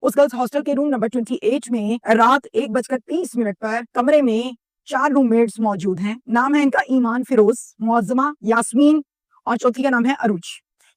उस girls hostel के room number 28 में रात 1:30 पर कमरे में 4 रूममेट्स मौजूद हैं। नाम है इनका ईमान फिरोज, मुअज्जमा, यास्मीन और चौथी का नाम है अरूज।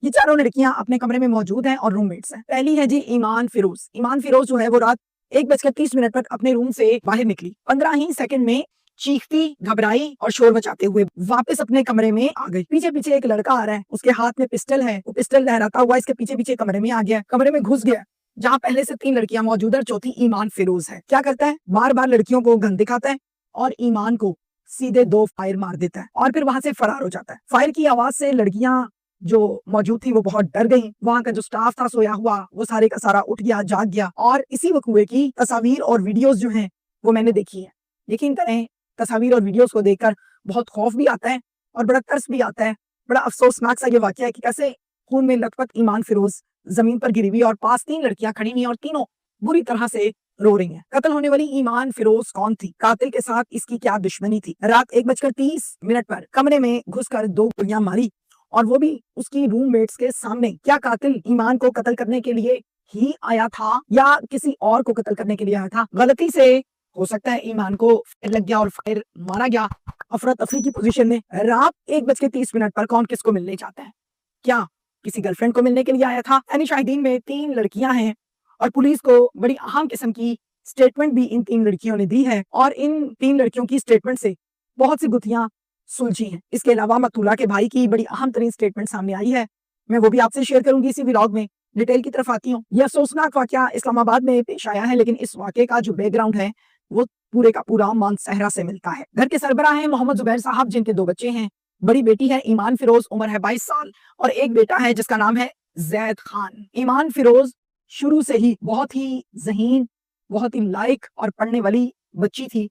ये चारों लड़कियां अपने कमरे में मौजूद हैं और रूममेट्स हैं। पहली है जी ईमान फिरोज। ईमान फिरोज जो है वो रात 1:30 पर अपने रूम से बाहर निकली। 15 ही सेकंड में चीखती, घबराई और शोर मचाते हुए वापस अपने कमरे में आ गई। पीछे पीछे एक लड़का आ रहा है, उसके हाथ में पिस्टल है, वो पिस्टल लहराता हुआ इसके पीछे पीछे कमरे में आ गया, कमरे में घुस गया जहां पहले से 3 लड़कियां मौजूद है और चौथी ईमान फिरोज है। क्या करता है, बार बार लड़कियों को गन दिखाता है और ईमान को सीधे 2 फायर मार देता है और फिर वहां से फरार हो जाता है। फायर की आवाज से लड़कियां जो मौजूद थी वो बहुत डर गई। वहां का जो स्टाफ था सोया हुआ, वो सारे का सारा उठ गया, जाग गया। और इसी वकूए की तस्वीर और वीडियोस जो हैं वो मैंने देखी है। यकीन करें, तस्वीर और वीडियोस को देखकर बहुत खौफ भी आता है और बड़ा तरस भी आता है। बड़ा अफसोसनाक सा ये वाकया है कि कैसे खून में लथपथ ईमान फिरोज जमीन पर गिरी हुई और पास 3 लड़कियां खड़ी हुई और तीनों बुरी तरह से रो रही हैं। कत्ल होने वाली ईमान फिरोज कौन थी? कातिल के साथ इसकी क्या दुश्मनी थी? रात 1:30 पर कमरे में घुसकर 2 गोलियां मारी और वो भी उसकी रूममेट्स के सामने। क्या कातिल ईमान को कत्ल करने के लिए ही आया था या किसी और को कत्ल करने के लिए आया था? गलती से हो सकता है ईमान को फायर लग गया और फायर मारा गया। अफरा तफरी की पोजीशन में रात 1:30 पर कौन किसको मिलने जाता है? क्या किसी गर्लफ्रेंड को मिलने के लिए आया था? यानी शाहिदीन में 3 लड़कियां हैं और पुलिस को बड़ी अहम किस्म की स्टेटमेंट भी इन 3 लड़कियों ने दी है और इन 3 लड़कियों की स्टेटमेंट से बहुत सी गुत्थियां सुलझी हैं। इसके अलावा मकतूला के भाई की बड़ी अहम तरीन स्टेटमेंट सामने आई है, मैं वो भी आपसे शेयर करूंगी इसी व्लॉग में। डिटेल की तरफ आती हूँ। यह अफसोसनाक वाकया इस्लामाबाद में पेश आया है, लेकिन इस वाकये का जो बैकग्राउंड है वो पूरे का पूरा मानसहरा से मिलता है। घर के सरबराह हैं मोहम्मद जुबैर साहब, जिनके 2 बच्चे हैं। बड़ी बेटी है ईमान फिरोज, उम्र है 22 साल और एक बेटा है जिसका नाम है जैद खान। ईमान फिरोज शुरू से ही बहुत ही ज़हीन, बहुत ही लायक और पढ़ने वाली बच्ची थी।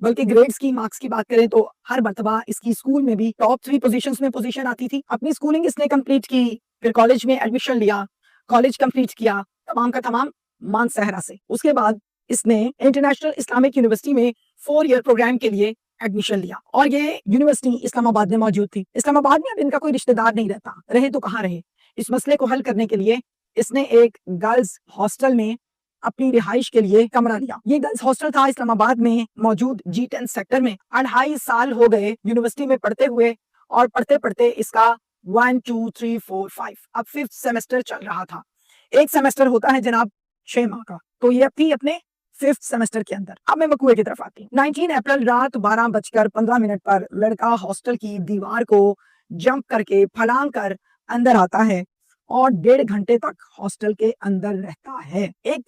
बल्कि ग्रेड्स की, मार्क्स की बात करें तो हर मर्तबा इसकी स्कूल में भी टॉप 3 पोजीशंस में पोजीशन आती थी। अपनी स्कूलिंग इसने कंप्लीट की, फिर कॉलेज में एडमिशन लिया, कॉलेज कंप्लीट किया तमाम का तमाम मानसहरा से। उसके बाद इसने इंटरनेशनल इस्लामिक यूनिवर्सिटी में 4 ईयर प्रोग्राम के लिए एडमिशन लिया और ये यूनिवर्सिटी इस्लामाबाद में मौजूद थी। इस्लामाबाद में अब इनका कोई रिश्तेदार नहीं रहता, रहे तो कहाँ रहे। इस मसले को हल करने के लिए इसने एक गर्ल्स हॉस्टल में अपनी रिहाइश के लिए कमरा लिया। ये गर्ल्स हॉस्टल था इस्लामाबाद में मौजूद G10 सेक्टर में। 2.5 साल हो गए यूनिवर्सिटी में पढ़ते हुए और पढ़ते पढ़ते इसका 1 2 3 4 5 अब 5th सेमेस्टर चल रहा था। एक सेमेस्टर होता है जनाब 6 माह का, तो ये थी अपने 5th सेमेस्टर के अंदर। अब मैं मकूए की तरफ आती हूँ। 19 अप्रैल रात 12:15 पर लड़का हॉस्टल की दीवार को जंप करके फलांग कर अंदर आता है और 1.5 घंटे तक हॉस्टल के अंदर रहता है। एक